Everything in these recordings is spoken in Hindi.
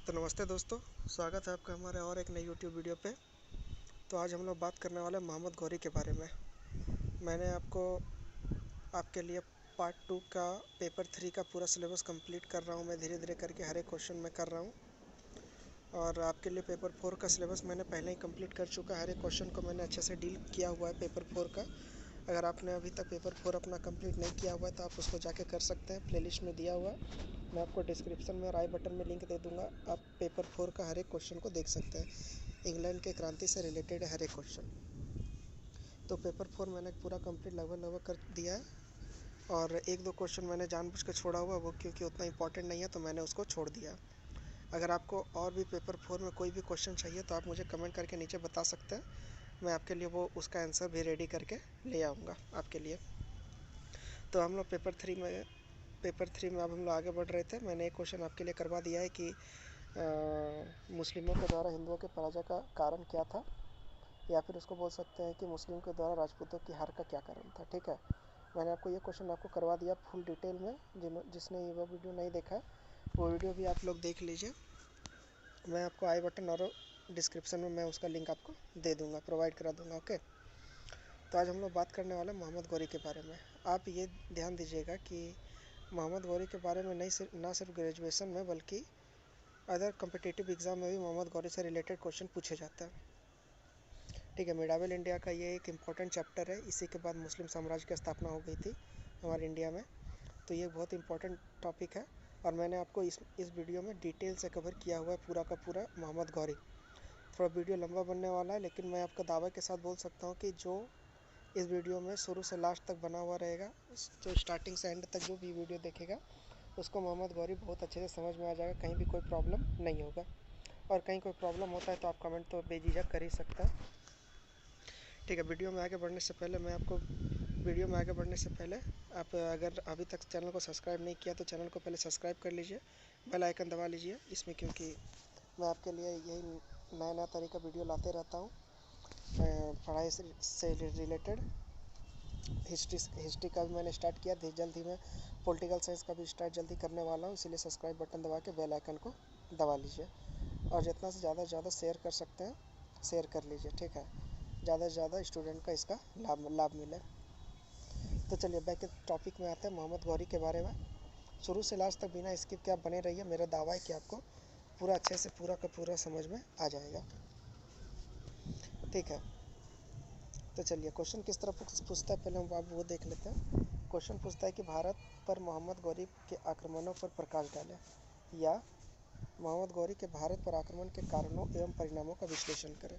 तो नमस्ते दोस्तों, स्वागत है आपका हमारे और एक नई यूट्यूब वीडियो पे। तो आज हम लोग बात करने वाले हैं मोहम्मद गौरी के बारे में। मैंने आपके लिए पार्ट 2 का पेपर 3 का पूरा सिलेबस कंप्लीट कर रहा हूँ। मैं धीरे धीरे करके हर एक क्वेश्चन में कर रहा हूँ। और आपके लिए पेपर 4 का सिलेबस मैंने पहले ही कंप्लीट कर चुका है। हर एक क्वेश्चन को मैंने अच्छे से डील किया हुआ है पेपर 4 का। अगर आपने अभी तक पेपर 4 अपना कंप्लीट नहीं किया हुआ है तो आप उसको जाके कर सकते हैं, प्लेलिस्ट में दिया हुआ है। मैं आपको डिस्क्रिप्शन में और आई बटन में लिंक दे दूंगा। आप पेपर 4 का हर एक क्वेश्चन को देख सकते हैं। इंग्लैंड के क्रांति से रिलेटेड है हर एक क्वेश्चन। तो पेपर 4 मैंने पूरा कंप्लीट लगभग कर दिया है। और एक दो क्वेश्चन मैंने जानबूझ के छोड़ा हुआ, वो क्योंकि उतना इंपॉर्टेंट नहीं है तो मैंने उसको छोड़ दिया। अगर आपको और भी पेपर 4 में कोई भी क्वेश्चन चाहिए तो आप मुझे कमेंट करके नीचे बता सकते हैं। मैं आपके लिए वो उसका आंसर भी रेडी करके ले आऊँगा आपके लिए। तो हम लोग पेपर 3 में अब हम लोग आगे बढ़ रहे थे। मैंने एक क्वेश्चन आपके लिए करवा दिया है कि मुस्लिमों के द्वारा हिंदुओं के पराजय का कारण क्या था, या फिर उसको बोल सकते हैं कि मुस्लिम के द्वारा राजपूतों की हार का क्या कारण था। ठीक है, मैंने आपको ये क्वेश्चन आपको करवा दिया फुल डिटेल में। जिसने वो वीडियो नहीं देखा वो वीडियो भी आप लोग देख लीजिए। मैं आपको आई बटन और डिस्क्रिप्शन में मैं उसका लिंक आपको दे दूँगा, प्रोवाइड करा दूँगा। ओके, तो आज हम लोग बात करने वाले हैं मोहम्मद गौरी के बारे में। आप ये ध्यान दीजिएगा कि मोहम्मद गौरी के बारे में ना सिर्फ ग्रेजुएशन में बल्कि अदर कम्पिटिटिव एग्ज़ाम में भी मोहम्मद गौरी से रिलेटेड क्वेश्चन पूछे जाते हैं। ठीक है, मिडावल इंडिया का ये एक इम्पॉर्टेंट चैप्टर है। इसी के बाद मुस्लिम साम्राज्य की स्थापना हो गई थी हमारे इंडिया में। तो ये बहुत इंपॉर्टेंट टॉपिक है और मैंने आपको इस वीडियो में डिटेल से कवर किया हुआ है पूरा का पूरा मोहम्मद गौरी। थोड़ा वीडियो लंबा बनने वाला है, लेकिन मैं आपका दावा के साथ बोल सकता हूँ कि जो इस वीडियो में शुरू से लास्ट तक बना हुआ रहेगा, जो स्टार्टिंग से एंड तक जो भी वीडियो देखेगा उसको मोहम्मद गौरी बहुत अच्छे से समझ में आ जाएगा। कहीं भी कोई प्रॉब्लम नहीं होगा। और कहीं कोई प्रॉब्लम होता है तो आप कमेंट तो बेझिझक कर ही सकता है। ठीक है, वीडियो में आगे बढ़ने से पहले आप अगर अभी तक चैनल को सब्सक्राइब नहीं किया तो चैनल को पहले सब्सक्राइब कर लीजिए, बेल आइकन दबा लीजिए इसमें, क्योंकि मैं आपके लिए यही नया नया तरीका वीडियो लाते रहता हूँ। पढ़ाई से रिलेटेड हिस्ट्री का भी मैंने स्टार्ट किया थी, जल्द ही मैं पॉलिटिकल साइंस का भी स्टार्ट जल्दी करने वाला हूँ। इसीलिए सब्सक्राइब बटन दबा के बेल आइकन को दबा लीजिए और जितना से ज़्यादा शेयर कर सकते हैं शेयर कर लीजिए। ठीक है, ज़्यादा से ज़्यादा स्टूडेंट का इसका लाभ मिले। तो चलिए बैक के टॉपिक में आते हैं, मोहम्मद गौरी के बारे में। शुरू से लास्ट तक बिना स्किप के आप बने रहिए। मेरा दावा है कि आपको पूरा अच्छे से पूरा का पूरा समझ में आ जाएगा। ठीक है, तो चलिए क्वेश्चन किस तरह पूछता है पहले हम आप वो देख लेते हैं। क्वेश्चन पूछता है कि भारत पर मोहम्मद गौरी के आक्रमणों पर प्रकाश डालें, या मोहम्मद गौरी के भारत पर आक्रमण के कारणों एवं परिणामों का विश्लेषण करें।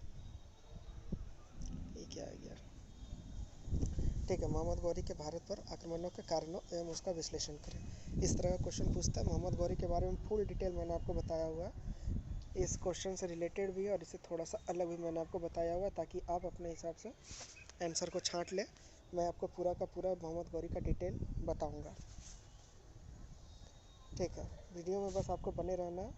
ये क्या है यार। ठीक है, मोहम्मद गौरी के भारत पर आक्रमणों के कारणों एवं उसका विश्लेषण करें। इस तरह का क्वेश्चन पूछता है। मोहम्मद गौरी के बारे में फुल डिटेल मैंने आपको बताया हुआ है। इस क्वेश्चन से रिलेटेड भी और इससे थोड़ा सा अलग भी मैंने आपको बताया हुआ है, ताकि आप अपने हिसाब से आंसर को छांट ले। मैं आपको पूरा का पूरा मोहम्मद गौरी का डिटेल बताऊंगा। ठीक है, वीडियो में बस आपको बने रहना है।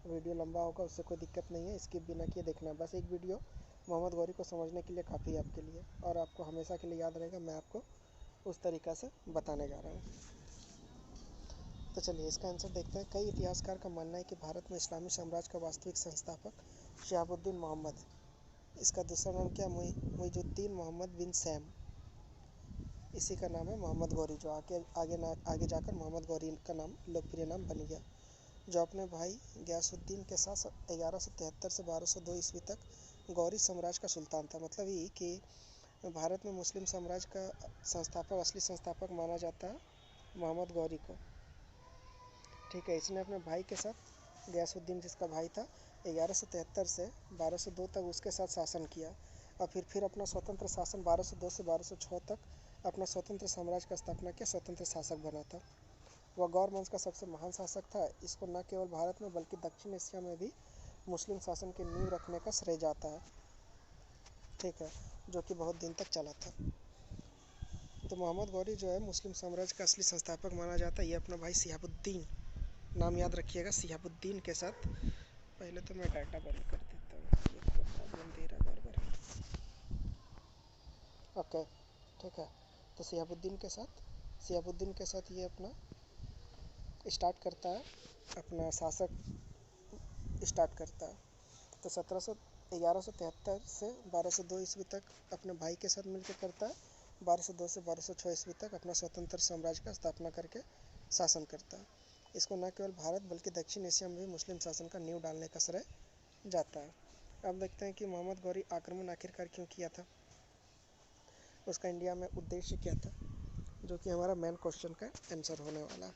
वीडियो लंबा होगा उससे कोई दिक्कत नहीं है, स्किप बिना किए देखना है। बस एक वीडियो मोहम्मद गौरी को समझने के लिए काफ़ी है आपके लिए, और आपको हमेशा के लिए याद रहेगा। मैं आपको उस तरीक़ा से बताने जा रहा हूँ। तो चलिए इसका आंसर देखते हैं। कई इतिहासकार का मानना है कि भारत में इस्लामी साम्राज्य का वास्तविक संस्थापक शहाबुद्दीन मोहम्मद, इसका दूसरा नाम क्या, मुइजुद्दीन मोहम्मद बिन सैम, इसी का नाम है मोहम्मद गौरी, जो आगे जाकर मोहम्मद गौरी का नाम लोकप्रिय नाम बन गया। जो अपने भाई गयासुद्दीन के साथ 1173 से 1202 ईस्वी तक गौरी साम्राज्य का सुल्तान था। मतलब ये कि भारत में मुस्लिम साम्राज्य का असली संस्थापक माना जाता है मोहम्मद गौरी को। ठीक है, इसने अपने भाई के साथ, गयासुद्दीन जिसका भाई था, 1173 से 1202 तक उसके साथ शासन किया, और फिर अपना स्वतंत्र शासन 1202 से 1206 तक अपना स्वतंत्र साम्राज्य का स्थापना किया, स्वतंत्र शासक बना था। वह गौर वंश का सबसे महान शासक था। इसको न केवल भारत में बल्कि दक्षिण एशिया में भी मुस्लिम शासन की नींव रखने का श्रेय जाता है। ठीक है, जो कि बहुत दिन तक चला था। तो मोहम्मद गौरी जो है मुस्लिम साम्राज्य का असली संस्थापक माना जाता है। ये अपना भाई सिहाबुद्दीन, नाम याद रखिएगा, सिहाबुद्दीन के साथ। पहले तो मैं डाटा बंद कर देता हूँ, ये प्रॉब्लम दे रहा है बार बार। ओके, ठीक है, तो सिहाबुद्दीन के साथ ये अपना स्टार्ट करता है अपना शासक स्टार्ट करता है। तो 1173 से 1202 ईस्वी तक अपने भाई के साथ मिलकर करता है। 1202 से 1206 ईस्वी तक अपना स्वतंत्र साम्राज्य का स्थापना करके शासन करता है। इसको न केवल भारत बल्कि दक्षिण एशिया में भी मुस्लिम शासन का नींव डालने का श्रेय जाता है। अब देखते हैं कि मोहम्मद गौरी आक्रमण आखिरकार क्यों किया था, उसका इंडिया में उद्देश्य क्या था, जो कि हमारा मेन क्वेश्चन का आंसर होने वाला है।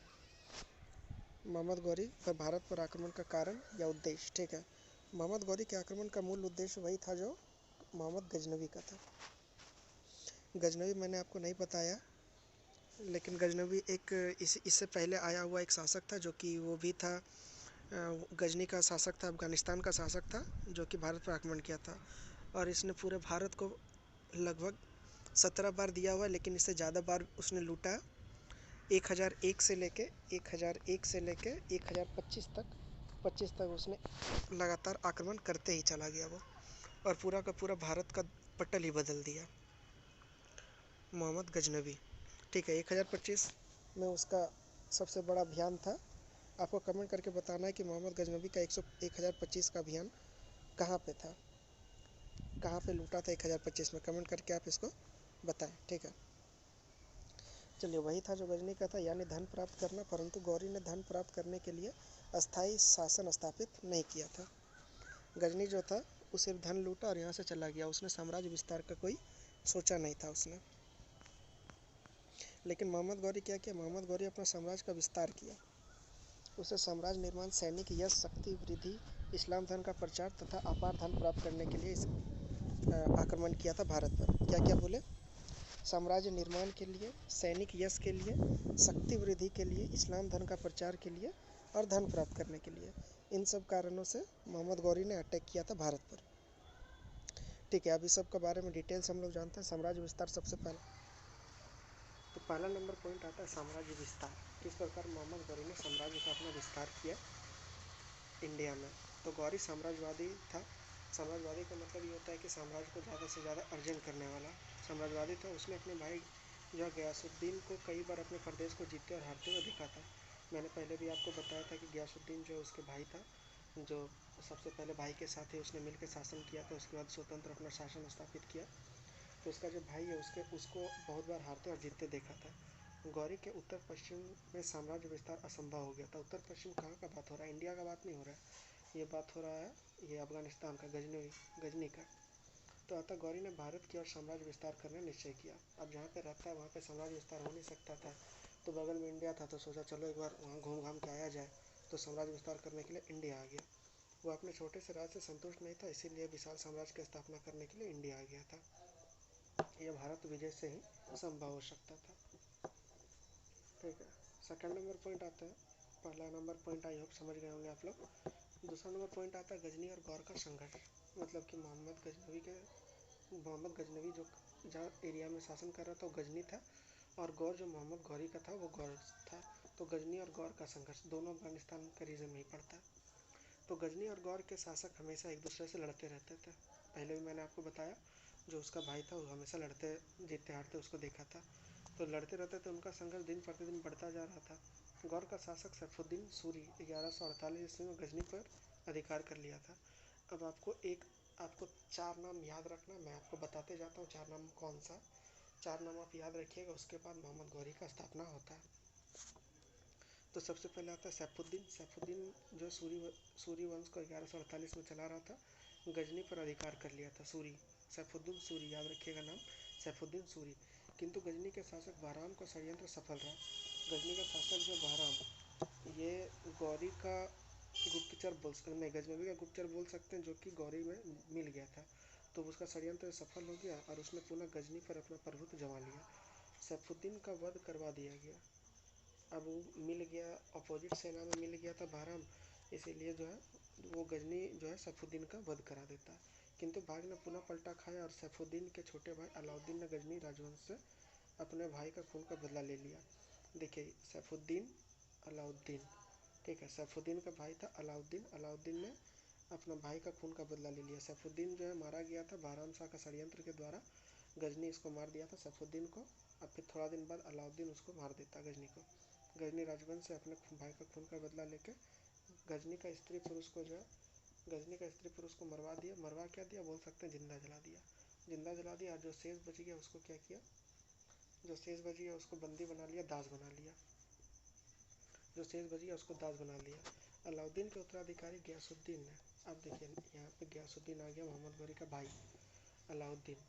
मोहम्मद गौरी पर भारत पर आक्रमण का कारण या उद्देश्य। ठीक है, मोहम्मद गौरी के आक्रमण का मूल उद्देश्य वही था जो मोहम्मद गजनवी का था। गजनवी मैंने आपको नहीं बताया, लेकिन गजनवी एक इससे पहले आया हुआ एक शासक था, जो कि वो भी था गजनी का शासक था, अफगानिस्तान का शासक था, जो कि भारत पर आक्रमण किया था। और इसने पूरे भारत को लगभग 17 बार दिया हुआ है, लेकिन इससे ज़्यादा बार उसने लूटा। 1001 से लेके 1025 तक उसने लगातार आक्रमण करते ही चला गया वो, और पूरा का पूरा भारत का पटल ही बदल दिया मोहम्मद गजनवी। ठीक है, 1025 में उसका सबसे बड़ा अभियान था। आपको कमेंट करके बताना है कि मोहम्मद गजनवी का 1025 का अभियान कहाँ पे था, कहाँ पे लूटा था 1025 में। कमेंट करके आप इसको बताएं। ठीक है, चलिए, वही था जो गजनी का था, यानी धन प्राप्त करना। परंतु गौरी ने धन प्राप्त करने के लिए अस्थायी शासन स्थापित नहीं किया था। गजनी जो था वो सिर्फ धन लूटा और यहाँ से चला गया, उसने साम्राज्य विस्तार का कोई सोचा नहीं था उसने। लेकिन मोहम्मद गौरी क्या किया, मोहम्मद गौरी अपना साम्राज्य का विस्तार किया। उसे साम्राज्य निर्माण, सैनिक यश, शक्ति वृद्धि, इस्लाम धर्म का प्रचार तथा अपार धन प्राप्त करने के लिए आक्रमण किया था भारत पर। क्या क्या बोले, साम्राज्य निर्माण के लिए, सैनिक यश के लिए, शक्ति वृद्धि के लिए, इस्लाम धर्म का प्रचार के लिए और धन प्राप्त करने के लिए। इन सब कारणों से मोहम्मद गौरी ने अटैक किया था भारत पर। ठीक है, अब इस सब के बारे में डिटेल्स हम लोग जानते हैं। साम्राज्य विस्तार सबसे पहले तो पहला नंबर पॉइंट आता है साम्राज्य विस्तार। किस प्रकार मोहम्मद गौरी ने साम्राज्य का अपना विस्तार किया इंडिया में। तो गौरी साम्राज्यवादी था। साम्राज्यवादी का मतलब ये होता है कि साम्राज्य को ज़्यादा से ज़्यादा अर्जन करने वाला साम्राज्यवादी था। उसने अपने भाई जो गयासुद्दीन को कई बार अपने प्रदेश को जीतते और हारते हुए देखा था। मैंने पहले भी आपको बताया था कि गयासुद्दीन जो उसके भाई था, जो सबसे पहले भाई के साथ ही उसने मिलकर शासन किया था, उसके बाद स्वतंत्र अपना शासन स्थापित किया। तो उसका जो भाई है उसको बहुत बार हारते और जीतते देखा था। गौरी के उत्तर पश्चिम में साम्राज्य विस्तार असंभव हो गया था। उत्तर पश्चिम कहाँ का बात हो रहा है, इंडिया का बात नहीं हो रहा है, ये बात हो रहा है ये अफगानिस्तान का, गजनी का। तो अतः गौरी ने भारत की ओर साम्राज्य विस्तार करने निश्चय किया। अब जहाँ पे रहता है वहाँ पे साम्राज्य विस्तार हो नहीं सकता था, तो बगल में इंडिया था, तो सोचा चलो एक बार वहाँ घूम घाम के आया जाए। तो साम्राज्य विस्तार करने के लिए इंडिया आ गया। वो अपने छोटे से राज्य से संतुष्ट नहीं था, इसीलिए विशाल साम्राज्य की स्थापना करने के लिए इंडिया आ गया था। यह भारत विजय से ही संभव हो सकता था। ठीक है, सेकंड नंबर पॉइंट आता है। पहला नंबर पॉइंट आई होप समझ गए होंगे आप लोग। दूसरा नंबर पॉइंट आता है गजनी और गौर का संघर्ष। मतलब कि मोहम्मद गजनवी जो जहाँ एरिया में शासन कर रहा था वो गजनी था, और गौर जो मोहम्मद गौरी का था वो गौर था। तो गजनी और गौर का संघर्ष दोनों अफगानिस्तान के रीजन में ही पड़ता है। तो गजनी और गौर के शासक हमेशा एक दूसरे से लड़ते रहते थे। पहले भी मैंने आपको बताया, जो उसका भाई था वो हमेशा लड़ते, जीतते हारते उसको देखा था। तो लड़ते रहते थे, उनका संघर्ष दिन प्रतिदिन बढ़ता जा रहा था। गौर का शासक सैफुद्दीन सूरी 1148 ईस्वी में गजनी पर अधिकार कर लिया था। अब आपको 4 नाम याद रखना, मैं आपको बताते जाता हूँ 4 नाम कौन सा। 4 नाम आप याद रखिएगा, उसके बाद मोहम्मद गौरी का स्थापना होता है। तो सबसे पहले आता है सैफुद्दीन। सैफुद्दीन जो सूरी वंश को 1148 में चला रहा था, गजनी पर अधिकार कर लिया था। सैफुद्दीन सूरी, याद रखिएगा नाम, सैफुद्दीन सूरी। किंतु गजनी के शासक बहराम का षड्यंत्र सफल रहा। गजनी का शासक जो बहराम, ये गौरी का गुप्तचर गजनवी का गुप्तचर बोल सकते हैं, जो कि गौरी में मिल गया था। तो उसका षड्यंत्र सफल हो गया और उसने पुनः गजनी पर अपना प्रभुत्व जमा लिया। सैफुद्दीन का वध करवा दिया गया। अब वो मिल गया, अपोजिट सेना में मिल गया था बहराम, इसीलिए जो है वो गजनी जो है सैफुद्दीन का वध करा देता है। किंतु भाग ने पुनः पलटा खाया और सैफुद्दीन के छोटे भाई अलाउद्दीन ने गजनी राजवंश से अपने भाई का खून का बदला ले लिया। देखिए, सैफुद्दीन, अलाउद्दीन, ठीक है, सैफुद्दीन का भाई था अलाउद्दीन। अलाउद्दीन ने अपना भाई का खून का बदला ले लिया। सैफुद्दीन जो है मारा गया था बहराम शाह का षड्यंत्र के द्वारा। गजनी इसको मार दिया था सैफुद्दीन को। अब फिर थोड़ा दिन बाद अलाउद्दीन उसको मार देता, गजनी को। गजनी राजवंश से अपने भाई का खून का बदला लेके गजनी का स्त्री पुरुष को जो है गजनी का स्त्री पुरुष को मरवा दिया, मरवा क्या दिया बोल सकते हैं, जिंदा जला दिया। जिंदा जला दिया और जो शेष बच गया उसको क्या किया, जो शेष बच गया उसको बंदी बना लिया, दास बना लिया। जो शेष बच गया उसको दास बना लिया। अलाउद्दीन के उत्तराधिकारी गयासुद्दीन ने, अब देखिए यहाँ पे गयासुद्दीन आ गया, मोहम्मद गौरी का भाई अलाउद्दीन।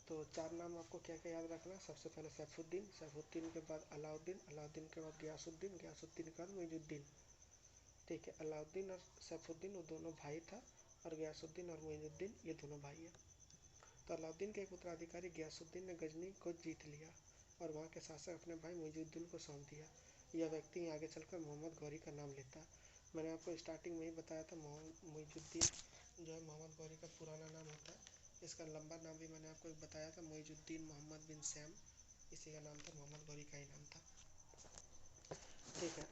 तो 4 नाम आपको क्या क्या याद रखना है। सबसे पहले सैफुद्दीन, सैफुद्दीन के बाद अलाउद्दीन, अलाउद्दीन के बाद गयासुद्दीन, गयासुद्दीन के बाद मुइजुद्दीन। ठीक है, अलाउद्दीन और सैफुद्दीन वो दोनों भाई था, और गयासुद्दीन और मुइजुद्दीन ये दोनों भाई है। तो अलाउद्दीन के एक उत्तराधिकारी गयासुद्दीन ने गजनी को जीत लिया और वहाँ के शासक अपने भाई मुइजुद्दीन को सौंप दिया। यह व्यक्ति आगे चलकर मोहम्मद गौरी का नाम लेता। मैंने आपको स्टार्टिंग में ही बताया था, मुइजुद्दीन जो है मोहम्मद गौरी का पुराना नाम होता है। इसका लंबा नाम भी मैंने आपको बताया था, मुइजुद्दीन मोहम्मद बिन सैम, इसी का नाम था, मोहम्मद गौरी का ही नाम था। ठीक है,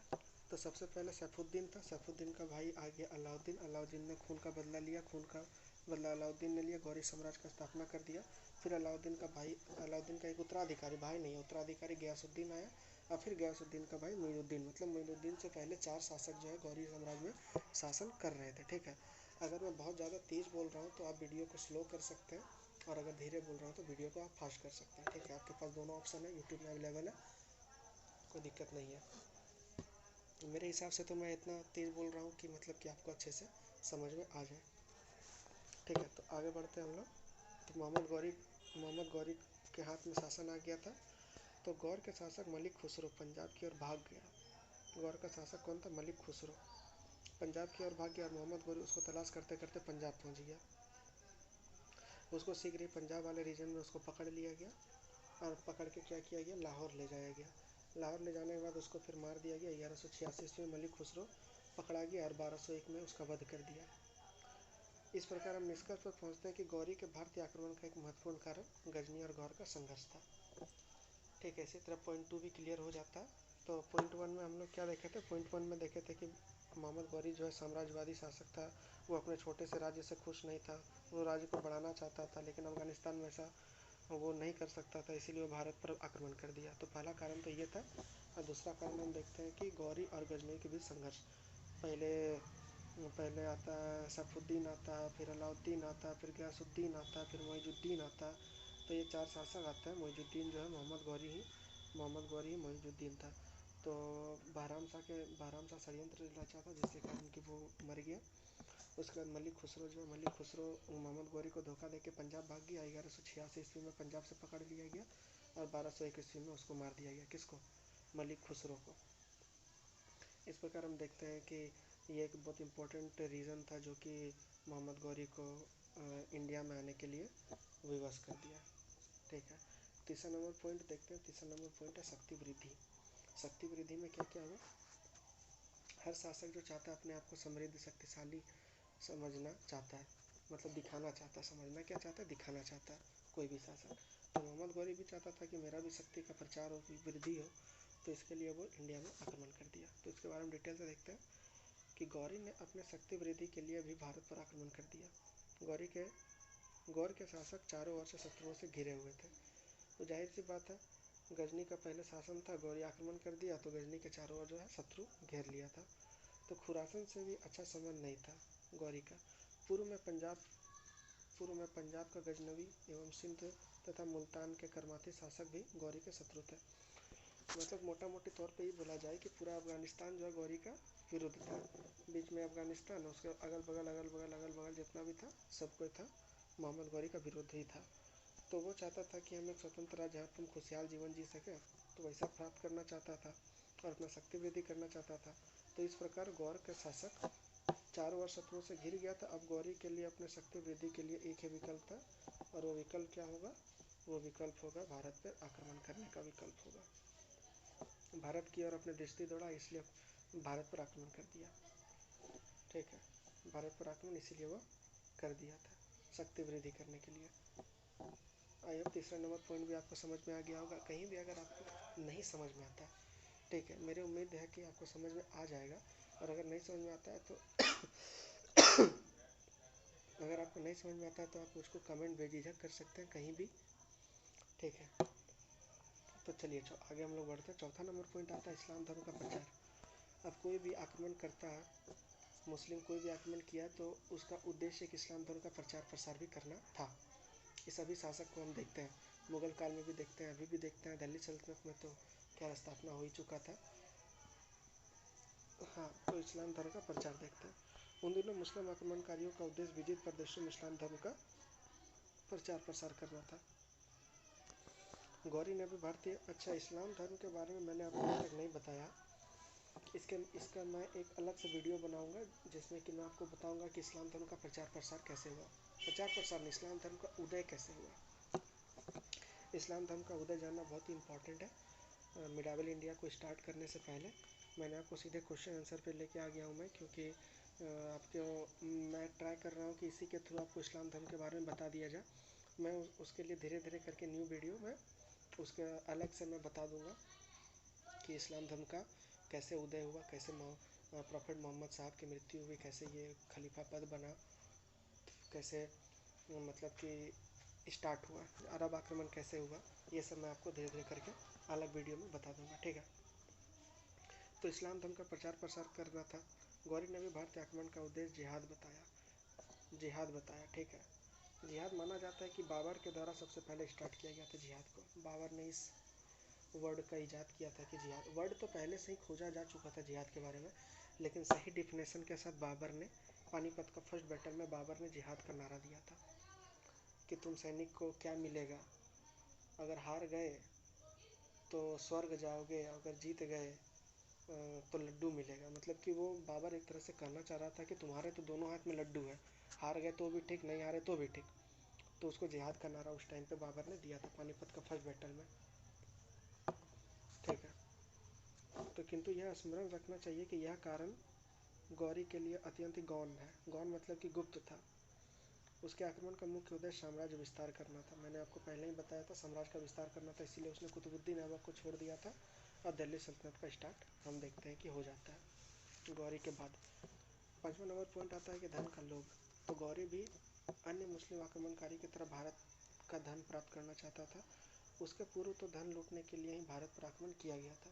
तो सबसे पहले सैफुद्दीन था, सैफुद्दीन का भाई आ गया अलाउद्दीन। अलाउद्दीन ने खून का बदला लिया, खून का बदला अलाउद्दीन ने लिया, गौरी साम्राज्य का स्थापना कर दिया। फिर अलाउद्दीन का भाई, अलाउद्दीन का एक उत्तराधिकारी, भाई नहीं उत्तराधिकारी गयासुद्दीन आया, और फिर गयासुद्दीन का भाई मुइनुद्दीन। मतलब मुइनुद्दीन से पहले 4 शासक जो है गौरी साम्राज्य में शासन कर रहे थे। ठीक है, अगर मैं बहुत ज़्यादा तेज़ बोल रहा हूँ तो आप वीडियो को स्लो कर सकते हैं, और अगर धीरे बोल रहा हूँ तो वीडियो को आप फास्ट कर सकते हैं। ठीक है, आपके पास दोनों ऑप्शन है, यूट्यूब में अवेलेबल है, कोई दिक्कत नहीं है। मेरे हिसाब से तो मैं इतना तेज़ बोल रहा हूँ कि मतलब कि आपको अच्छे से समझ में आ जाए। ठीक है, तो आगे बढ़ते हैं हम लोग। तो मोहम्मद गौरी के हाथ में शासन आ गया था। तो गौर के शासक मलिक खुसरो पंजाब की ओर भाग गया। गौर का शासक कौन था, मलिक खुसरो, पंजाब की ओर भाग गया और मोहम्मद गौरी उसको तलाश करते करते पंजाब पहुंच गया। उसको शीघ्र ही पंजाब वाले रीजन में उसको पकड़ लिया गया, और पकड़ के क्या किया गया, लाहौर ले जाया गया। लाहौर ले जाने के बाद उसको फिर मार दिया गया। 1186 ईस्वी में मलिक खुसरो पकड़ा गया और 1201 में उसका वध कर दिया। इस प्रकार हम निष्कर्ष पर पहुंचते हैं कि गौरी के भारतीय आक्रमण का एक महत्वपूर्ण कारण गजनी और गौर का संघर्ष था। ठीक है, इसी तरह पॉइंट 2 भी क्लियर हो जाता है। तो पॉइंट 1 में हम लोग क्या देखे थे, पॉइंट 1 में देखे थे कि मोहम्मद गौरी जो है साम्राज्यवादी शासक था, वो अपने छोटे से राज्य से खुश नहीं था, वो राज्य को बढ़ाना चाहता था, लेकिन अफगानिस्तान में ऐसा वो नहीं कर सकता था, इसीलिए वो भारत पर आक्रमण कर दिया। तो पहला कारण तो ये था। और दूसरा कारण हम देखते हैं कि गौरी और गजनी के बीच संघर्ष। पहले पहले आता है सैफुद्दीन आता है, फिर अलाउद्दीन आता है, फिर गयासुद्दीन आता है, फिर मुइजुद्दीन आता है। तो ये 4 शासक आते हैं। मुइजुद्दीन जो है मोहम्मद गौरी ही मुइजुद्दीन था। तो बहराम शाह षड्यंत्र रचा था, जिसके कारण कि वो मर गया। उसके बाद मलिक खुसरो मोहम्मद गौरी को धोखा देके पंजाब भाग गया। 1186 ईस्वी में पंजाब से पकड़ लिया गया और 1201 ईस्वी में उसको मार दिया गया। किसको, मलिक खुसरो को। इस प्रकार हम देखते हैं कि ये एक बहुत इम्पोर्टेंट रीज़न था जो कि मोहम्मद गौरी को इंडिया में आने के लिए विवश कर दिया। ठीक है, तीसरा नंबर पॉइंट देखते हैं। तीसरा नंबर पॉइंट है शक्ति वृद्धि। शक्ति वृद्धि में क्या क्या हुआ, हर शासक जो चाहता है अपने आप को समृद्ध शक्तिशाली समझना चाहता है, मतलब दिखाना चाहता है, समझना क्या चाहता है, दिखाना चाहता है कोई भी शासक। तो मोहम्मद गौरी भी चाहता था कि मेरा भी शक्ति का प्रचार और वृद्धि हो, तो इसके लिए वो इंडिया में आक्रमण कर दिया। तो इसके बारे में डिटेल से देखते हैं कि गौरी ने अपने शक्ति वृद्धि के लिए भी भारत पर आक्रमण कर दिया। गौर के शासक चारों ओर से शत्रुओं से घिरे हुए थे। तो जाहिर सी बात है, गजनी का पहले शासन था, गौरी आक्रमण कर दिया तो गजनी के चारों ओर जो है शत्रु घेर लिया था। तो खुरासन से भी अच्छा संबंध नहीं था गौरी का। पूर्व में पंजाब का गजनवी एवं सिंध तथा मुल्तान के करमाती शासक भी गौरी के शत्रु थे। मतलब मोटा मोटी तौर पे ही बोला जाए कि पूरा अफगानिस्तान जो है गौरी का विरुद्ध था। बीच में अफगानिस्तान, उसके अगल बगल जितना भी था सब कोई था मोहम्मद गौरी का विरोध ही था। तो वो चाहता था कि हम एक स्वतंत्र राज्य जहाँ तुम खुशहाल जीवन जी सके, तो वैसा प्राप्त करना चाहता था और अपना शक्ति वृद्धि करना चाहता था। तो इस प्रकार गौर का शासक चारों ओर शत्रुओं से घिर गया था। अब गौरी के लिए अपने शक्ति वृद्धि के लिए एक ही विकल्प था, और वो विकल्प क्या होगा, वो विकल्प होगा भारत पर आक्रमण करने का विकल्प होगा। भारत की ओर अपनी दृष्टि दौड़ा, इसलिए भारत पर आक्रमण कर दिया। ठीक है, भारत पर आक्रमण इसीलिए वो कर दिया था, शक्ति वृद्धि करने के लिए। आई होप तीसरा नंबर पॉइंट भी आपको समझ में आ गया होगा। कहीं भी अगर आपको नहीं समझ में आता, ठीक है, मेरी उम्मीद है कि आपको समझ में आ जाएगा। और अगर नहीं समझ में आता है तो अगर आपको नहीं समझ में आता है तो आप मुझको कमेंट बेझिझक कर सकते हैं कहीं भी। ठीक है, तो चलिए आगे हम लोग बढ़ते हैं। चौथा नंबर पॉइंट आता है इस्लाम धर्म का प्रचार। अब कोई भी आक्रमण करता है मुस्लिम कोई भी आक्रमण किया तो उसका उद्देश्य एक इस्लाम धर्म का प्रचार प्रसार भी करना था। ये सभी शासक को हम देखते हैं, मुगल काल में भी देखते हैं, अभी भी देखते हैं, दिल्ली सल्तनत में तो क्या स्थापना हो ही चुका था। हाँ, तो इस्लाम धर्म का प्रचार देखते हैं। उन दिनों मुस्लिम आक्रमणकारियों का उद्देश्य विविध प्रदेशों में इस्लाम धर्म का प्रचार प्रसार करना था। गौरी ने भी भारतीय अच्छा इस्लाम धर्म के बारे में मैंने आपको अभी तक नहीं बताया। इसका मैं एक अलग से वीडियो बनाऊंगा जिसमें कि मैं आपको बताऊंगा कि इस्लाम धर्म का प्रचार प्रसार कैसे हुआ। प्रचार प्रसार नहीं, इस्लाम धर्म का उदय कैसे हुआ। इस्लाम धर्म का उदय जानना बहुत ही इम्पोर्टेंट है। मिडावल इंडिया को स्टार्ट करने से पहले मैंने आपको सीधे क्वेश्चन आंसर पे लेके आ गया हूँ मैं, क्योंकि मैं ट्राई कर रहा हूँ कि इसी के थ्रू आपको इस्लाम धर्म के बारे में बता दिया जाए। मैं उसके लिए धीरे धीरे करके न्यू वीडियो में उसके अलग से मैं बता दूंगा कि इस्लाम धर्म का कैसे उदय हुआ, कैसे प्रॉफेट मोहम्मद साहब की मृत्यु हुई, कैसे ये खलीफा पद बना, कैसे मतलब कि स्टार्ट हुआ, अरब आक्रमण कैसे हुआ, ये सब मैं आपको धीरे धीरे करके अलग वीडियो में बता दूंगा, ठीक है। तो इस्लाम धर्म का प्रचार प्रसार करना था। गौरी ने भी भारतीय आक्रमण का उद्देश्य जिहाद बताया, ठीक है। जिहाद माना जाता है कि बाबर के द्वारा सबसे पहले स्टार्ट किया गया था जिहाद को। बाबर ने इस वर्ड का इजाद किया था कि जिहाद, वर्ड तो पहले से ही खोजा जा चुका था जिहाद के बारे में, लेकिन सही डिफिनेशन के साथ बाबर ने पानीपत का फर्स्ट बैटल में बाबर ने जिहाद का नारा दिया था कि तुम सैनिक को क्या मिलेगा, अगर हार गए तो स्वर्ग जाओगे, अगर जीत गए तो लड्डू मिलेगा। मतलब कि वो बाबर एक तरह से कहना चाह रहा था कि तुम्हारे तो दोनों हाथ में लड्डू है, हार गए तो भी ठीक, नहीं हारे तो भी ठीक। तो उसको जिहाद का नारा उस टाइम पे बाबर ने दिया था पानीपत का फर्स्ट बैटल में, ठीक है। तो किंतु यह स्मरण रखना चाहिए कि यह कारण गौरी के लिए अत्यंत गौण है। गौण मतलब कि गुप्त था। उसके आक्रमण का मुख्य उद्देश्य साम्राज्य विस्तार करना था। मैंने आपको पहले ही बताया था, साम्राज्य का विस्तार करना था, इसीलिए उसने कुतुबुद्दीन ऐबक को छोड़ दिया था और दिल्ली सल्तनत का स्टार्ट हम देखते हैं कि हो जाता है गौरी के बाद। 5वां नंबर पॉइंट आता है कि धन का लोभ। तो गौरी भी अन्य मुस्लिम आक्रमणकारी की तरह भारत का धन प्राप्त करना चाहता था। उसके पूर्व तो धन लूटने के लिए ही भारत पर आक्रमण किया गया था।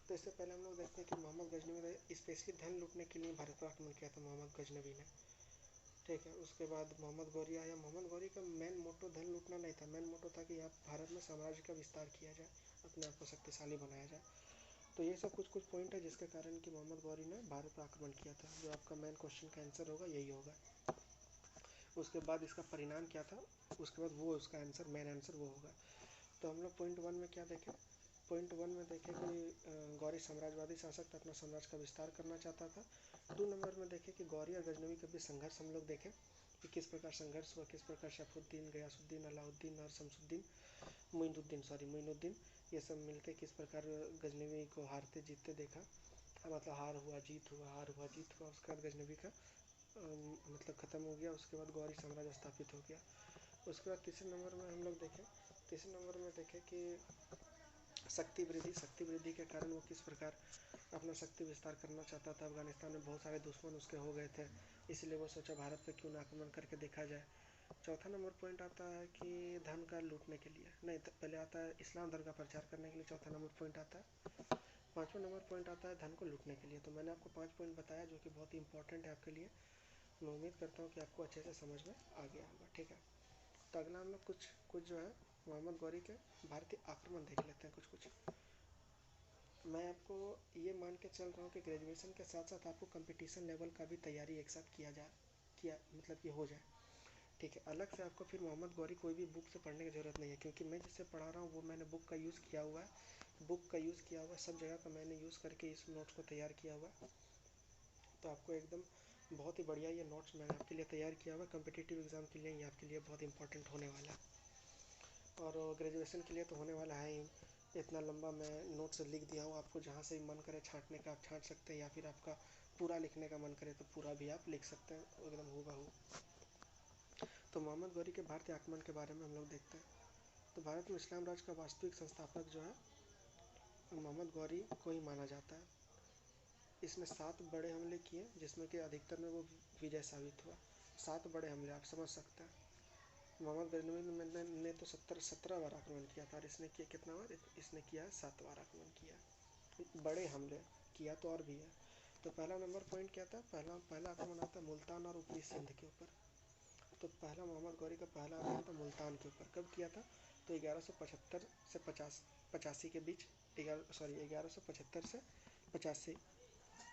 तो इससे पहले हम लोग देखते हैं कि मोहम्मद गजनवी ने स्पेशली धन लूटने के लिए भारत पर आक्रमण किया था, मोहम्मद गजनवी ने, ठीक है। उसके बाद मोहम्मद गौरी आया। मोहम्मद गौरी का मेन मोटो धन लूटना नहीं था, मेन मोटो था कि यहाँ भारत में साम्राज्य का विस्तार किया जाए, अपने आप को शक्तिशाली बनाया जाए। तो ये सब कुछ कुछ पॉइंट है जिसके कारण कि मोहम्मद गौरी ने भारत पर आक्रमण किया था। जो आपका मेन क्वेश्चन का आंसर होगा यही होगा। उसके बाद इसका परिणाम क्या था, उसके बाद वो उसका आंसर, मेन आंसर वो होगा। तो हम लोग पॉइंट 1 में क्या देखें, पॉइंट 1 में देखें कि गौरी साम्राज्यवादी शासक था, अपना साम्राज्य का विस्तार करना चाहता था। 2 नंबर में देखें कि गौरी और गजनवी के बीच संघर्ष हम लोग देखें कि किस प्रकार संघर्ष हुआ, किस प्रकार शैफुद्दीन, गयासुद्दीन, अलाउद्दीन और शमसुद्दीन, मोइनुद्दीन ये सब मिलके किस प्रकार गजनवी को हारते जीतते देखा। मतलब हार हुआ जीत हुआ, हार हुआ जीत हुआ। उसके बाद गजनवी का मतलब ख़त्म हो गया। उसके बाद गौरी साम्राज्य स्थापित हो गया। उसके बाद तीसरे नंबर में हम लोग देखें, तीसरे नंबर में देखें कि शक्ति वृद्धि के कारण वो किस प्रकार अपना शक्ति विस्तार करना चाहता था। अफगानिस्तान में बहुत सारे दुश्मन उसके हो गए थे, इसलिए वो सोचा भारत पे क्यों ना आक्रमण करके देखा जाए। चौथा नंबर पॉइंट आता है कि धन का लूटने के लिए नहीं, पहले आता है इस्लाम धर्म का प्रचार करने के लिए, चौथा नंबर पॉइंट आता है। 5वां नंबर पॉइंट आता है धन को लूटने के लिए। तो मैंने आपको 5 पॉइंट बताया जो कि बहुत ही इंपॉर्टेंट है आपके लिए। मैं उम्मीद करता हूँ कि आपको अच्छे से समझ में आ गया होगा, ठीक है। तो अगला हम लोग कुछ जो है मोहम्मद गौरी के भारतीय आक्रमण देख लेते हैं कुछ। मैं आपको ये मान के चल रहा हूँ कि ग्रेजुएशन के साथ साथ आपको कंपटीशन लेवल का भी तैयारी एक साथ किया मतलब कि हो जाए, ठीक है। अलग से आपको फिर मोहम्मद गौरी कोई भी बुक से पढ़ने की ज़रूरत नहीं है, क्योंकि मैं जिससे पढ़ा रहा हूँ वो मैंने बुक का यूज़ किया हुआ है, सब जगह का मैंने यूज़ करके इस नोट्स को तैयार किया हुआ है। तो आपको एकदम बहुत ही बढ़िया ये नोट्स मैंने आपके लिए तैयार किया हुआ है। कम्पिटिटिव एग्ज़ाम के लिए ये आपके लिए बहुत इंपॉर्टेंट होने वाला है, और ग्रेजुएशन के लिए तो होने वाला है ही। इतना लंबा मैं नोट्स लिख दिया हूँ, आपको जहाँ से मन करे छाँटने का आप छाँट सकते हैं, या फिर आपका पूरा लिखने का मन करे तो पूरा भी आप लिख सकते हैं एकदम हूबहू। तो मोहम्मद गौरी के भारतीय आक्रमण के बारे में हम लोग देखते हैं। तो भारत में इस्लाम राज्य का वास्तविक संस्थापक जो है मोहम्मद गौरी को ही माना जाता है। इसने 7 बड़े हमले किए, जिसमें कि अधिकतर में वो विजय साबित हुआ। 7 बड़े हमले आप समझ सकते हैं। मोहम्मद गजनवी ने तो 17 बार आक्रमण किया था, और इसने किया कितना बार, इसने किया 7 बार आक्रमण किया। बड़े हमले किया तो और भी है, तो पहला नंबर पॉइंट क्या था, पहला आक्रमण आता है मुल्तान और ऊपरी सिंध के ऊपर। तो पहला मोहम्मद गौरी का पहला अभियान था मुल्तान के ऊपर। कब किया था, तो 1175 से 85 के बीच, 1175 से 85,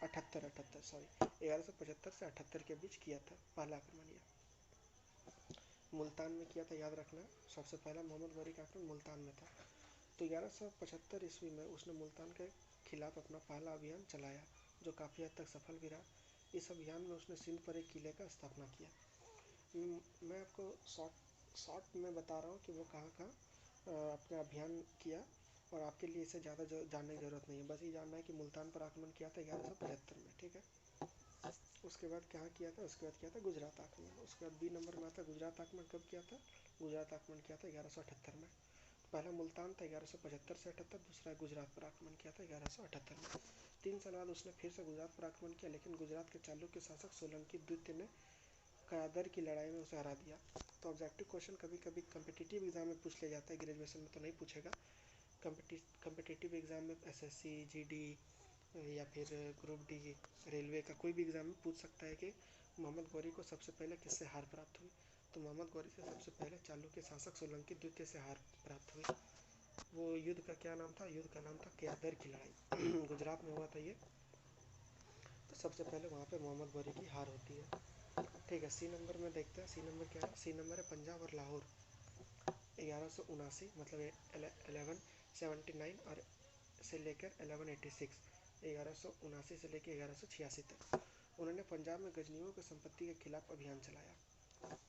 78 सॉरी 1175 से 78 के बीच किया था पहला आक्रमण। यह मुल्तान में किया था, याद रखना। सबसे पहला मोहम्मद गौरी का आक्रमण मुल्तान में था। तो 1175 ईस्वी में उसने मुल्तान के खिलाफ अपना पहला अभियान चलाया, जो काफ़ी हद तक सफल भी रहा। इस अभियान में उसने सिंध पर एक किले का स्थापना किया। मैं आपको शॉर्ट में बता रहा हूँ कि वो कहाँ कहाँ अपना अभियान किया, और आपके लिए इसे ज़्यादा जानने की ज़रूरत नहीं है। बस ये जानना है कि मुल्तान पर आक्रमण किया था 1175 में, ठीक है। उसके बाद कहाँ किया था, उसके बाद किया था गुजरात आक्रमण। उसके बाद बी नंबर में आता है गुजरात आक्रमण। कब किया था, गुजरात आक्रमण किया था 1178 में। पहला मुल्तान था 1175 से 78, दूसरा गुजरात पर आक्रमण किया था 1178 में। 3 साल बाद उसने फिर से गुजरात पर आक्रमण किया, लेकिन गुजरात के चालुक्य शासक सोलंकी द्वितीय ने कयादर की लड़ाई में उसे हरा दिया। तो ऑब्जेक्टिव क्वेश्चन कभी कभी कम्पिटिटिव एग्जाम में पूछ लिया जाता है, ग्रेजुएशन में तो नहीं पूछेगा। कम्पिटिटिव एग्जाम में एसएससी, जीडी या फिर ग्रुप डी, रेलवे का कोई भी एग्जाम में पूछ सकता है कि मोहम्मद गौरी को सबसे पहले किससे हार प्राप्त हुई। तो मोहम्मद गौरी से सबसे पहले चालुक्य शासक सोलंकी द्वितीय से हार प्राप्त हुई। वो युद्ध का क्या नाम था, युद्ध का नाम था कयादर की लड़ाई। गुजरात में हुआ था ये। तो सबसे पहले वहाँ पे मोहम्मद गौरी की हार होती है, ठीक है। सी नंबर में देखते हैं, सी नंबर क्या है। सी नंबर है पंजाब और लाहौर। 1179 मतलब 1179 और से लेकर 1186, 1179 से लेकर 1186 तक उन्होंने पंजाब में गजनियों की संपत्ति के खिलाफ अभियान चलाया।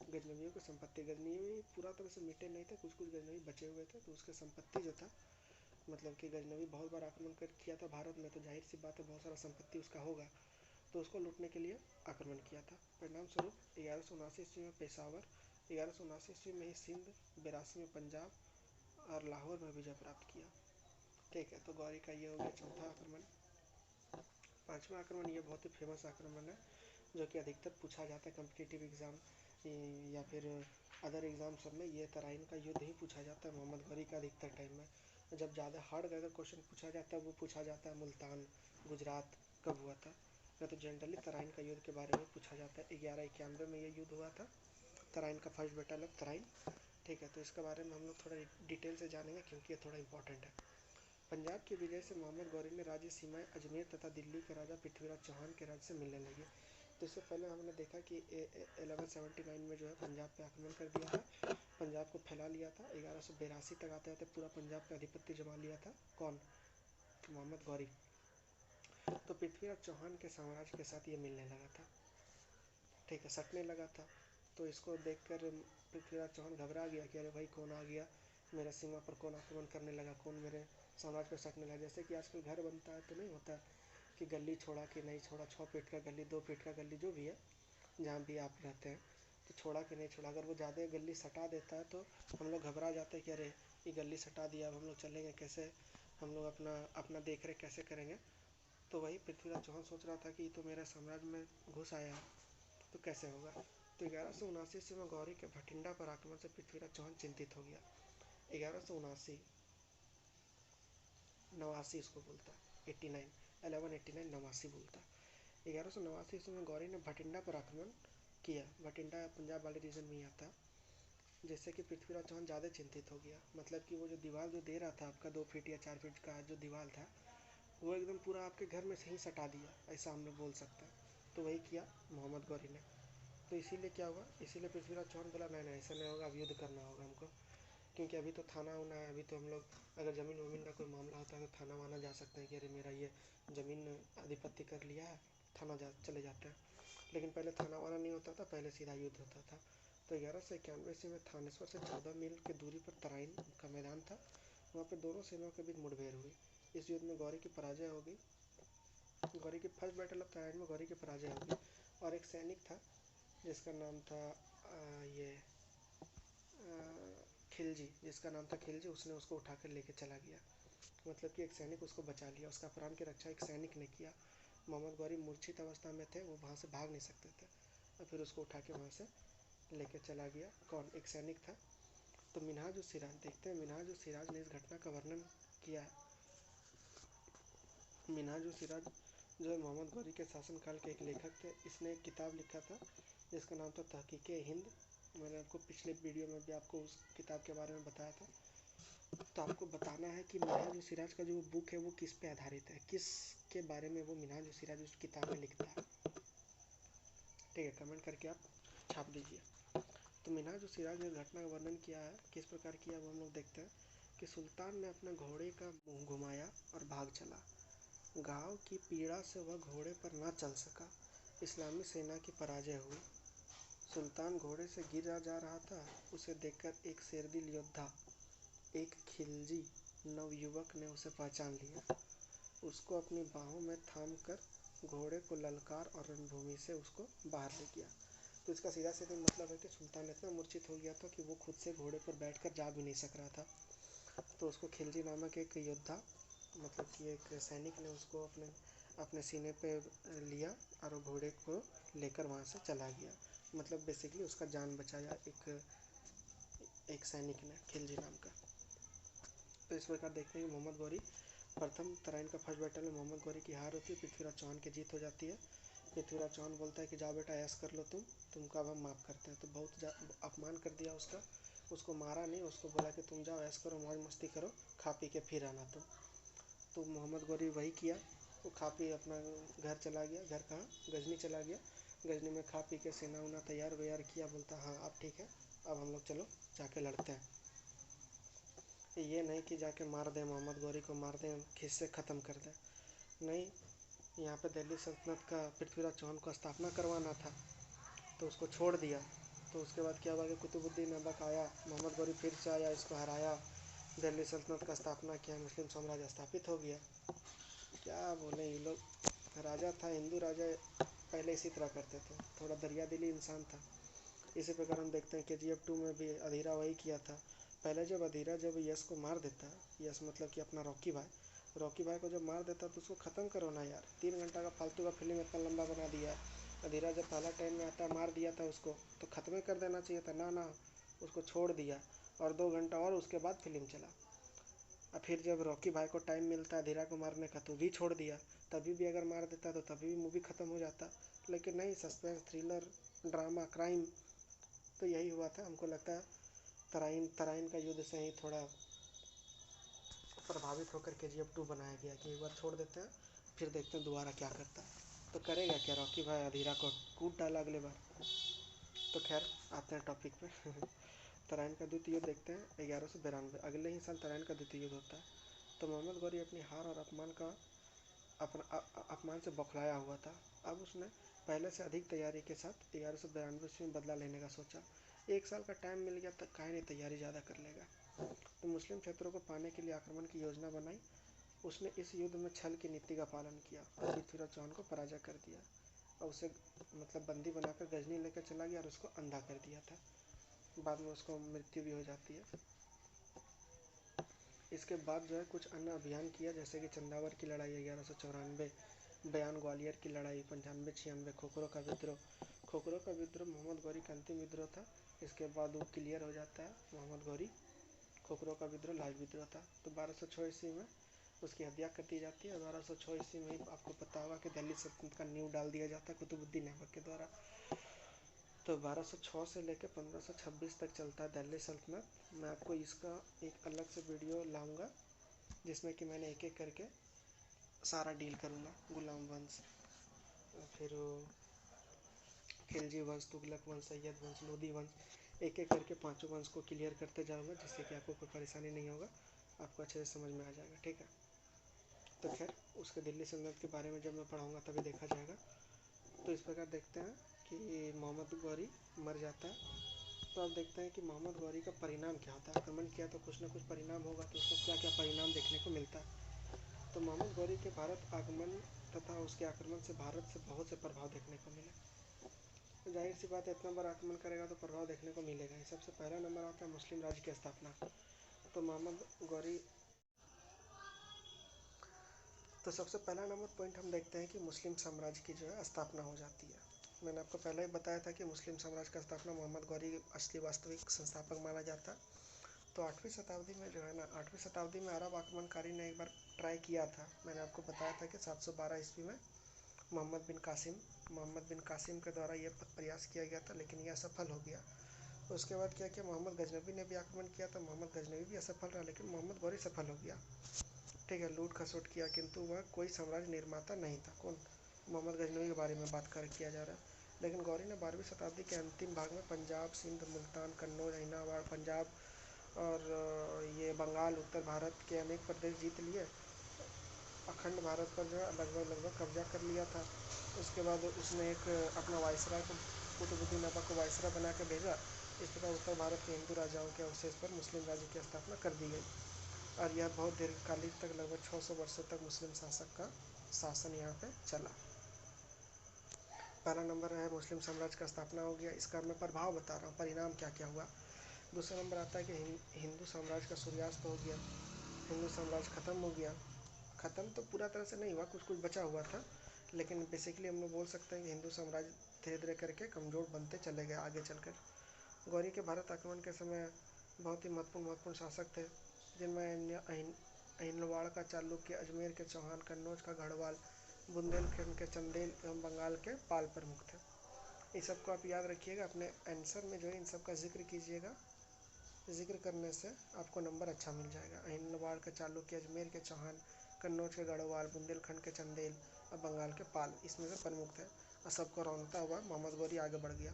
गजनवियों की संपत्ति, गजनवी पूरा तरह से मिटे नहीं थे, कुछ कुछ गजनवी बचे हुए थे। तो उसके संपत्ति जो था, मतलब कि गजनवी बहुत बार आक्रमण कर किया था भारत में, तो जाहिर सी बात है बहुत सारा संपत्ति उसका होगा। तो उसको लूटने के लिए आक्रमण किया था। परिणाम स्वरूप 1179 ईस्वी में पेशावर, 1179 ईस्वी में ही सिंध, 82 में पंजाब और लाहौर में विजय प्राप्त किया, ठीक है। तो गौरी का ये हो गया चौथा आक्रमण। पांचवा आक्रमण ये बहुत ही फेमस आक्रमण है, जो कि अधिकतर पूछा जाता है कम्पिटिटिव एग्ज़ाम या फिर अदर एग्ज़ाम सब में। ये तराइन का युद्ध ही पूछा जाता है मोहम्मद गौरी का अधिकतर टाइम में। जब ज़्यादा हार्ड अगर क्वेश्चन पूछा जाता है, वो पूछा जाता है मुल्तान, गुजरात कब हुआ था, या तो जनरली तराइन का युद्ध के बारे में पूछा जाता है। 1191 में ये युद्ध हुआ था, तराइन का फर्स्ट बैटल ऑफ तराइन, ठीक है। तो इसके बारे में हम लोग थोड़ा डिटेल से जानेंगे, क्योंकि ये थोड़ा इंपॉर्टेंट है। पंजाब की विजय से मोहम्मद गौरी ने राज्य सीमाएं अजमेर तथा दिल्ली के राजा पृथ्वीराज चौहान के राज्य से मिलने लगी। तो इससे पहले हमने देखा कि 1179 में जो है पंजाब पे आक्रमण कर दिया था, पंजाब को फैला लिया था। 1182 तक आते आते पूरा पंजाब पे आधिपत्य जमा लिया था कौन, मोहम्मद गौरी। तो पृथ्वीराज चौहान के साम्राज्य के साथ ये मिलने लगा था, ठीक है, सटने लगा था। तो इसको देखकर पृथ्वीराज चौहान घबरा गया कि अरे भाई कौन आ गया मेरा सीमा पर, कौन आक्रमण करने लगा, कौन मेरे साम्राज्य पर सटने लगा। जैसे कि आजकल घर बनता है तो नहीं होता कि गली छोड़ा कि नहीं छोड़ा, 6 फीट का गली, 2 फीट का गली, जो भी है जहाँ भी आप रहते हैं, तो छोड़ा कि नहीं छोड़ा। अगर वो ज़्यादा गली सटा देता है तो हम लोग घबरा जाते हैं कि अरे ये गली सटा दिया, अब हम लोग चलेंगे कैसे, हम लोग अपना अपना देख रेख कैसे करेंगे। तो वही पृथ्वीराज चौहान सोच रहा था कि तो मेरे साम्राज्य में घुस आया है, तो कैसे होगा। तो 1179 ईस्वी में गौरी के भटिंडा पर आक्रमण से पृथ्वीराज चौहान चिंतित हो गया। 1179, नवासी इसको बोलता है, 89, 1189 नवासी बोलता है। 1189 ईस्वी में गौरी ने भटिंडा पर आक्रमण किया। भटिंडा पंजाब वाले रीजन में ही आता है। जिससे कि पृथ्वीराज चौहान ज़्यादा चिंतित हो गया। मतलब कि वो जो दीवार जो दे रहा था आपका 2 फीट या 4 फीट का जो दीवार था, वो एकदम पूरा आपके घर में से ही सटा दिया, ऐसा हम लोग बोल सकते हैं। तो वही किया मोहम्मद गौरी ने। तो इसीलिए क्या हुआ, इसीलिए पृथ्वीराज चौहान बोला नहीं नहीं ऐसा नहीं होगा, अब युद्ध करना होगा हमको, क्योंकि अभी तो थाना होना है। अभी तो हम लोग अगर ज़मीन वमीन का कोई मामला होता है तो थाना वाना जा सकते हैं कि अरे मेरा ये ज़मीन आधिपत्य कर लिया है, थाना चले जाते हैं। लेकिन पहले थाना वाना नहीं होता था, पहले सीधा युद्ध होता था। तो 1191 ईस्वी में थानेश्वर से 14 मील की दूरी पर तराइन का मैदान था, वहाँ पे दोनों सेनाओं के बीच मुठभेड़ हुई। इस युद्ध में गौरी की पराजय हो गई। गौरी की फर्स्ट बैटल ऑफ तराइन में गौरी की पराजय हो गई, और एक सैनिक था जिसका नाम था ये खिलजी, जिसका नाम था खिलजी, उसने उसको उठा कर लेके चला गया। मतलब कि एक सैनिक उसको बचा लिया, उसका प्राण की रक्षा एक सैनिक ने किया। मोहम्मद गौरी मूर्छित अवस्था में थे, वो वहाँ से भाग नहीं सकते थे, और फिर उसको उठा के वहाँ से लेके चला गया। कौन, एक सैनिक था। तो मिनहाजुल सिराज देखते हैं, मिनहाजुल सिराज ने इस घटना का वर्णन किया है। मिनहाजुल सिराज जो है मोहम्मद गौरी के शासनकाल के एक लेखक थे। इसने एक किताब लिखा था जिसका नाम था तहकीक-ए-हिंद। मैंने आपको पिछले वीडियो में भी आपको उस किताब के बारे में बताया था। तो आपको बताना है कि मिनहाज-ए-सिराज का जो बुक है वो किस पे आधारित है, किस के बारे में वो मिनहाज-ए-सिराज उस किताब में लिखता है। ठीक है, कमेंट करके आप छाप दीजिए। तो मिनहाज-ए-सिराज ने घटना का वर्णन किया है, किस प्रकार किया वो हम लोग देखते हैं कि सुल्तान ने अपने घोड़े का मुंह घुमाया और भाग चला। घाव की पीड़ा से वह घोड़े पर न चल सका। इस्लामी सेना की पराजय हुई। सुल्तान घोड़े से गिरा जा रहा था। उसे देखकर एक शेरदिल योद्धा, एक खिलजी नवयुवक ने उसे पहचान लिया। उसको अपनी बाहों में थाम कर घोड़े को ललकार और रणभूमि से उसको बाहर ले गया। तो इसका सीधा सीधा मतलब है कि सुल्तान इतना मूर्छित हो गया था कि वो खुद से घोड़े पर बैठकर जा भी नहीं सक रहा था। तो उसको खिलजी नामक एक योद्धा, मतलब कि एक सैनिक ने उसको अपने अपने सीने पे लिया और घोड़े को लेकर वहाँ से चला गया। मतलब बेसिकली उसका जान बचाया एक सैनिक ने, खिलजी नाम का। तो इस प्रकार देखते हैं कि मोहम्मद गौरी प्रथम तराइन का फर्स्ट बैटल में मोहम्मद गौरी की हार होती है। पृथ्वीराज चौहान की जीत हो जाती है। पृथ्वीराज चौहान बोलता है कि जाओ बेटा ऐश कर लो, तुमको अब हम माफ़ करते हैं। तो बहुत अपमान कर दिया उसका, उसको मारा नहीं, उसको बोला कि तुम जाओ ऐश करो, मौज मस्ती करो, खा पी के फिर आना तुम। तो मोहम्मद गौरी वही किया। वो खा पी अपना घर चला गया। घर कहाँ, गजनी चला गया। गजनी में खा पी के सेना उना तैयार व्यार किया। बोलता हाँ अब ठीक है, अब हम लोग चलो जाके लड़ते हैं। ये नहीं कि जाके मार दें, मोहम्मद गौरी को मार दें, खिस्से ख़त्म कर दें। नहीं, यहाँ पे दिल्ली सल्तनत का पृथ्वीराज चौहान को स्थापना करवाना था, तो उसको छोड़ दिया। तो उसके बाद क्या हुआ कि कुतुबुद्दीन ऐबक आया, मोहम्मद गौरी फिर से आया, इसको हराया, दिल्ली सल्तनत का स्थापना किया, मुस्लिम साम्राज्य स्थापित हो गया। क्या बोले ये लोग, राजा था, हिंदू राजा पहले इसी तरह करते थे, थोड़ा दरिया दिली इंसान था। इसी प्रकार हम देखते हैं KGF 2 में भी अधीरा वही किया था। पहले जब अधीरा जब यश को मार देता, यश मतलब कि अपना रॉकी भाई को जब मार देता तो उसको ख़त्म करो ना यार। 3 घंटा का फालतू का फिल्म इतना लंबा बना दिया है। अधीरा जब पहला टाइम में आता मार दिया था उसको, तो ख़त्म कर देना चाहिए था ना, उसको छोड़ दिया और 2 घंटा और उसके बाद फिल्म चला। और फिर जब रॉकी भाई को टाइम मिलता है अधीरा को मारने का तो भी छोड़ दिया। तभी भी अगर मार देता तो तभी भी मूवी ख़त्म हो जाता, लेकिन नहीं, सस्पेंस, थ्रिलर, ड्रामा, क्राइम, तो यही हुआ था। हमको लगता है तराइन का युद्ध से ही थोड़ा प्रभावित होकर KGF 2 बनाया गया कि एक बार छोड़ देते हैं, फिर देखते हैं दोबारा क्या करता है। तो करेगा क्या रॉकी भाई, अधीरा को कूद डाला अगले बार। तो खैर आते हैं टॉपिक पे तराइन का द्वितीय युद्ध देखते हैं 1192। अगले ही साल तराइन का द्वितीय युद्ध होता है। तो मोहम्मद गौरी अपनी हार और अपमान से बौखलाया हुआ था। अब उसने पहले से अधिक तैयारी के साथ 1192 में बदला लेने का सोचा। 1 साल का टाइम मिल गया, तब काहे नहीं तैयारी ज़्यादा कर लेगा। तो मुस्लिम क्षेत्रों को पाने के लिए आक्रमण की योजना बनाई। उसने इस युद्ध में छल की नीति का पालन किया और पृथ्वीराज चौहान को पराजय कर दिया और उसे मतलब बंदी बनाकर गजनी लेकर चला गया और उसको अंधा कर दिया था। बाद में उसको मृत्यु भी हो जाती है। इसके बाद जो है कुछ अन्य अभियान किया, जैसे कि चंदावर की लड़ाई 1194, बयान ग्वालियर की लड़ाई 95-96, खोखरो का विद्रोह मोहम्मद गौरी का अंतिम विद्रोह था। इसके बाद वो क्लियर हो जाता है मोहम्मद गौरी, खोखरो का विद्रोह लाइव विद्रोह था। तो 1206 ईस्वी में उसकी हत्या कर दी जाती है। 1206 ईस्वी में ही आपको पता होगा कि दिल्ली सल्तनत का नींव डाल दिया जाता है कुतुबुद्दीन ऐबक के द्वारा। तो 1206 से लेकर 1526 तक चलता है दिल्ली सल्तनत। मैं आपको इसका एक अलग से वीडियो लाऊंगा जिसमें कि मैंने एक एक करके सारा डील करूँगा। गुलाम वंश, फिर खिलजी वंश, तुगलक वंश, सैयद वंश, लोदी वंश, एक एक करके 5 वंश को क्लियर करते जाऊँगा, जिससे कि आपको कोई परेशानी नहीं होगा, आपको अच्छे से समझ में आ जाएगा। ठीक है, तो खैर उसके दिल्ली सल्तनत के बारे में जब मैं पढ़ाऊँगा तभी देखा जाएगा। तो इस प्रकार देखते हैं कि मोहम्मद गौरी मर जाता है। तो अब देखते हैं कि मोहम्मद गौरी का परिणाम क्या होता है। आक्रमण किया तो कुछ ना कुछ परिणाम होगा, तो उसका क्या क्या परिणाम देखने को मिलता है। तो मोहम्मद गौरी के भारत आगमन तथा उसके आक्रमण से भारत से बहुत से प्रभाव देखने को मिले। तो जाहिर सी बात है, इतना बड़ा आक्रमण करेगा तो प्रभाव देखने को मिलेगा ही। सबसे पहला नंबर आता है मुस्लिम राज्य की स्थापना। तो मोहम्मद गौरी, तो सबसे पहला नंबर पॉइंट हम देखते हैं कि मुस्लिम साम्राज्य की जो है स्थापना हो जाती है। मैंने आपको पहले ही बताया था कि मुस्लिम साम्राज्य का स्थापना मोहम्मद गौरी असली वास्तविक संस्थापक माना जाता है। तो 8वीं शताब्दी में जो है ना, 8वीं शताब्दी में अरब आक्रमणकारी ने एक बार ट्राई किया था। मैंने आपको बताया था कि 712 ईस्वी में मोहम्मद बिन कासिम के द्वारा यह प्रयास किया गया था, लेकिन यह असफल हो गया। उसके बाद क्या किया, मोहम्मद गजनबी ने भी आक्रमण किया था। मोहम्मद गजनबी भी असफल रहा, लेकिन मोहम्मद गौरी सफल हो गया। ठीक है, लूट खसोट किया, किंतु वह कोई साम्राज्य निर्माता नहीं था। कौन? मोहम्मद गजनबी के बारे में बात किया जा रहा है। लेकिन गौरी ने 12वीं शताब्दी के अंतिम भाग में पंजाब, सिंध, मुल्तान, कन्नौज, अहमदाबाद, पंजाब और ये बंगाल, उत्तर भारत के अनेक प्रदेश जीत लिए। अखंड भारत पर जो है लगभग कब्जा कर लिया था। उसके बाद उसने एक अपना वायसराय को, कुतुबुद्दीन ऐबक को वायसराय बना के भेजा। इस प्रकार उत्तर भारत के हिंदू राजाओं के अवशेष पर मुस्लिम राज्य की स्थापना कर दी गई और यह बहुत दीर्घकालिक तक, लगभग 600 वर्षों तक मुस्लिम शासक का शासन यहाँ पे चला। पहला नंबर है मुस्लिम साम्राज्य का स्थापना हो गया। इसका मैं प्रभाव बता रहा हूँ, परिणाम क्या क्या हुआ। दूसरा नंबर आता है कि हिंदू साम्राज्य का सूर्यास्त हो गया। हिंदू साम्राज्य खत्म हो गया। ख़त्म तो पूरा तरह से नहीं हुआ, कुछ कुछ बचा हुआ था, लेकिन बेसिकली हम लोग बोल सकते हैं कि हिंदू साम्राज्य धीरे धीरे करके कमज़ोर बनते चले गए आगे चलकर। गौरी के भारत आक्रमण के समय बहुत ही महत्वपूर्ण शासक थे, जिनमें अहिलवाड़ का चालुक्य, अजमेर के चौहान, कन्नौज का गढ़वाल, बुंदेलखंड के चंदेल एवं बंगाल के पाल प्रमुख थे। इस सबको आप याद रखिएगा, अपने आंसर में जो है इन सब का जिक्र कीजिएगा। जिक्र करने से आपको नंबर अच्छा मिल जाएगा। अहिलवाड़ के चालुक्य, अजमेर के चौहान, कन्नौज के गढ़वाल, बुंदेलखंड के चंदेल और बंगाल के पाल इसमें से प्रमुख थे। और सबको रौनता हुआ मोहम्मद गौरी आगे बढ़ गया।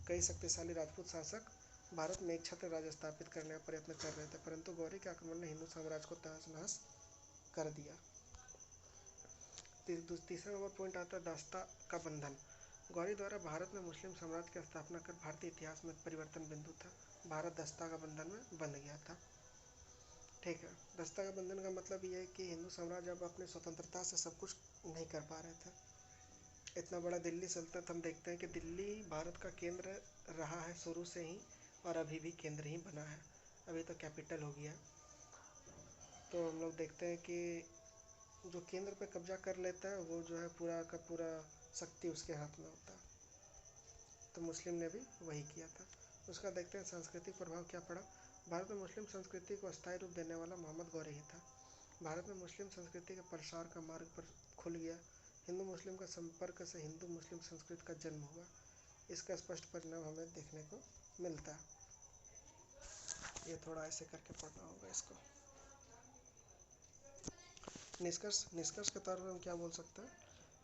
कई शक्तिशाली राजपूत शासक भारत में एक छत्र राज्य स्थापित करने का प्रयत्न कर रहे थे, परंतु गौरी के आक्रमण ने हिंदू साम्राज्य को तहस नहस कर दिया। तीसरा नंबर पॉइंट आता है दास्ता का बंधन। गौरी द्वारा भारत में मुस्लिम साम्राज्य की स्थापना कर भारतीय इतिहास में परिवर्तन बिंदु था। भारत दस्ता का बंधन में बंध गया था। ठीक है, दस्ता का बंधन का मतलब ये है कि हिंदू साम्राज्य अब अपनी स्वतंत्रता से सब कुछ नहीं कर पा रहे थे। इतना बड़ा दिल्ली सल्तनत, हम देखते हैं कि दिल्ली भारत का केंद्र रहा है शुरू से ही और अभी भी केंद्र ही बना है, अभी तो कैपिटल हो गया। तो हम लोग देखते हैं कि जो केंद्र पे कब्जा कर लेता है वो जो है पूरा का पूरा शक्ति उसके हाथ में होता है। तो मुस्लिम ने भी वही किया था। उसका देखते हैं सांस्कृतिक प्रभाव क्या पड़ा। भारत में मुस्लिम संस्कृति को अस्थायी रूप देने वाला मोहम्मद गौरी ही था। भारत में मुस्लिम संस्कृति के प्रसार का मार्ग पर खुल गया। हिंदू मुस्लिम का संपर्क से हिंदू मुस्लिम संस्कृति का जन्म हुआ। इसका स्पष्ट परिणाम हमें देखने को मिलता है। ये थोड़ा ऐसे करके पढ़ना होगा इसको। निष्कर्ष के तौर पर हम क्या बोल सकते हैं।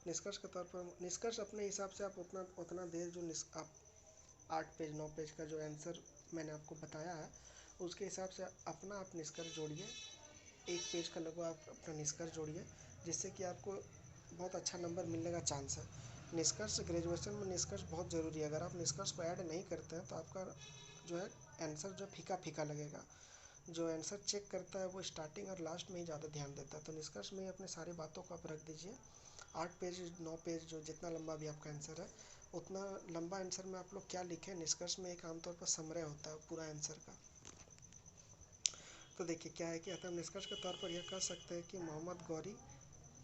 निष्कर्ष अपने हिसाब से आप उतना देर जो आप 8 पेज 9 पेज का जो आंसर मैंने आपको बताया है उसके हिसाब से अपना आप निष्कर्ष जोड़िए। 1 पेज का लगभग आप अपना निष्कर्ष जोड़िए, जिससे कि आपको बहुत अच्छा नंबर मिलने का चांस है। निष्कर्ष ग्रेजुएशन में निष्कर्ष बहुत ज़रूरी है। अगर आप निष्कर्ष को ऐड नहीं करते हैं तो आपका जो है आंसर जो फीका फीका लगेगा। जो आंसर चेक करता है वो स्टार्टिंग और लास्ट में ही ज़्यादा ध्यान देता है। तो निष्कर्ष में ही अपने सारी बातों को आप रख दीजिए। 8 पेज 9 पेज जो जितना लंबा भी आपका आंसर है, उतना लंबा आंसर में आप लोग क्या लिखें। निष्कर्ष में एक आमतौर पर समरी होता है पूरा आंसर का। तो देखिए क्या है कि अतः निष्कर्ष के तौर पर यह कह सकते हैं कि मोहम्मद गौरी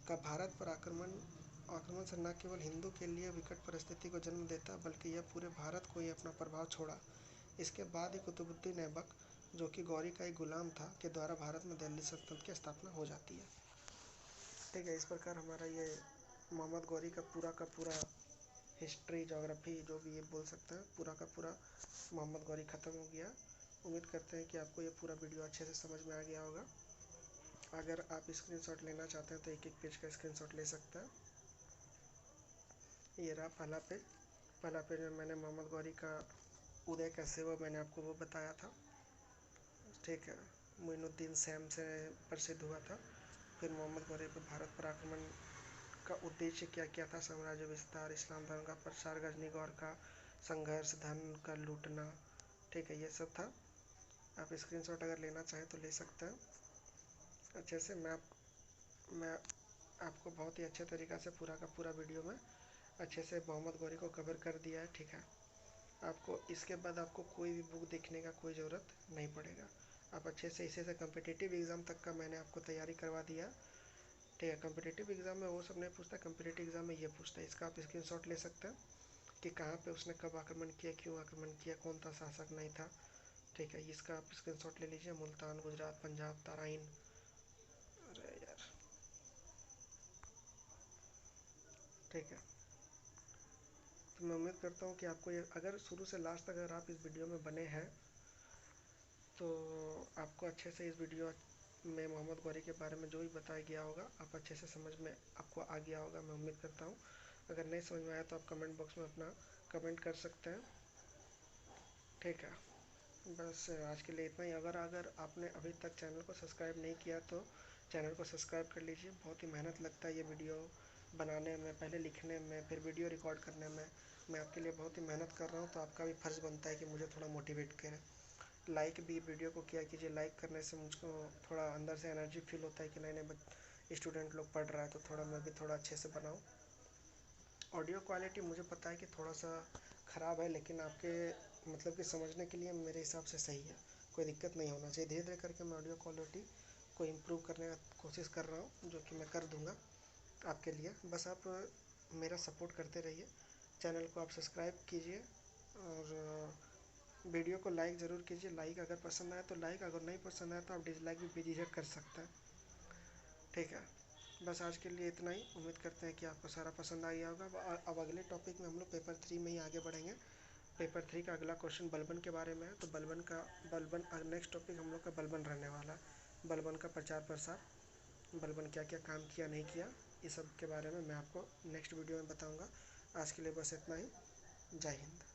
का भारत पर आक्रमण से न केवल हिंदू के लिए विकट परिस्थिति को जन्म देता बल्कि यह पूरे भारत को ही अपना प्रभाव छोड़ा। इसके बाद ही कुतुबुद्दीन ऐबक, जो कि गौरी का एक गुलाम था, के द्वारा भारत में दिल्ली सल्तनत की स्थापना हो जाती है। ठीक है, इस प्रकार हमारा ये मोहम्मद गौरी का पूरा हिस्ट्री, ज्योग्राफी, जो भी ये बोल सकते हैं, पूरा का पूरा मोहम्मद गौरी ख़त्म हो गया। उम्मीद करते हैं कि आपको ये पूरा वीडियो अच्छे से समझ में आ गया होगा। अगर आप स्क्रीनशॉट लेना चाहते हैं तो एक पेज का स्क्रीनशॉट ले सकते हैं। ये रहा पहला पेज में मैंने मोहम्मद गौरी का उदय कैसे हुआ मैंने आपको वो बताया था। ठीक है, मोइनुद्दीन सैम से प्रसिद्ध हुआ था। फिर मोहम्मद गौरी पर भारत पर आक्रमण का उद्देश्य क्या क्या था, साम्राज्य विस्तार, इस्लाम धर्म का प्रसार, गजनीगौर का संघर्ष, धन का लूटना। ठीक है, ये सब था। आप स्क्रीनशॉट अगर लेना चाहें तो ले सकते हैं अच्छे से। मैं आपको बहुत ही अच्छे तरीक़ा से पूरा का पूरा वीडियो में अच्छे से मोहम्मद गौरी को कवर कर दिया है। ठीक है, आपको इसके बाद आपको कोई भी बुक देखने का कोई ज़रूरत नहीं पड़ेगा। आप अच्छे से इसे से कम्पिटिटिव एग्ज़ाम तक का मैंने आपको तैयारी करवा दिया। ठीक है, कम्पिटिटिव एग्ज़ाम में वो सब नहीं पूछता, कम्पिटिटिव एग्ज़ाम में ये पूछता है। इसका आप स्क्रीनशॉट ले सकते हैं कि कहाँ पे उसने कब आक्रमण किया, क्यों आक्रमण किया, कौन सा शासक नहीं था। ठीक है, इसका आप स्क्रीनशॉट ले लीजिए। मुल्तान, गुजरात, पंजाब, तराइन, अरे यार ठीक है। तो मैं उम्मीद करता हूँ कि आपको ये, अगर शुरू से लास्ट तक अगर आप इस वीडियो में बने हैं तो आपको अच्छे से इस वीडियो में मोहम्मद गौरी के बारे में जो भी बताया गया होगा आप अच्छे से समझ में आपको आ गया होगा, मैं उम्मीद करता हूँ। अगर नहीं समझ में आया तो आप कमेंट बॉक्स में अपना कमेंट कर सकते हैं। ठीक है, बस आज के लिए इतना ही। अगर अगर आपने अभी तक चैनल को सब्सक्राइब नहीं किया तो चैनल को सब्सक्राइब कर लीजिए। बहुत ही मेहनत लगता है ये वीडियो बनाने में, पहले लिखने में, फिर वीडियो रिकॉर्ड करने में। मैं आपके लिए बहुत ही मेहनत कर रहा हूँ, तो आपका भी फ़र्ज़ बनता है कि मुझे थोड़ा मोटिवेट करें। लाइक भी वीडियो को किया कीजिए। लाइक करने से मुझको थोड़ा अंदर से एनर्जी फील होता है कि नए नए स्टूडेंट लोग पढ़ रहा है, तो थोड़ा मैं भी थोड़ा अच्छे से बनाऊँ। ऑडियो क्वालिटी मुझे पता है कि थोड़ा सा ख़राब है, लेकिन आपके मतलब कि समझने के लिए मेरे हिसाब से सही है। कोई दिक्कत नहीं होना चाहिए। धीरे धीरे करके मैं ऑडियो क्वालिटी को इम्प्रूव करने का कोशिश कर रहा हूँ, जो कि मैं कर दूँगा आपके लिए। बस आप मेरा सपोर्ट करते रहिए। चैनल को आप सब्सक्राइब कीजिए और वीडियो को लाइक ज़रूर कीजिए। लाइक अगर पसंद आए तो लाइक, अगर नहीं पसंद आए तो आप डिसलाइक भी बेझिझक कर सकते हैं। ठीक है, बस आज के लिए इतना ही। उम्मीद करते हैं कि आपको सारा पसंद आ गया होगा। अब अगले टॉपिक में हम लोग पेपर 3 में ही आगे बढ़ेंगे। पेपर 3 का अगला क्वेश्चन बलबन के बारे में है, तो बलबन नेक्स्ट टॉपिक हम लोग का बलबन रहने वाला है। बलबन का प्रचार प्रसार, बलबन क्या क्या काम किया नहीं किया, इस सब के बारे में मैं आपको नेक्स्ट वीडियो में बताऊँगा। आज के लिए बस इतना ही। जय हिंद।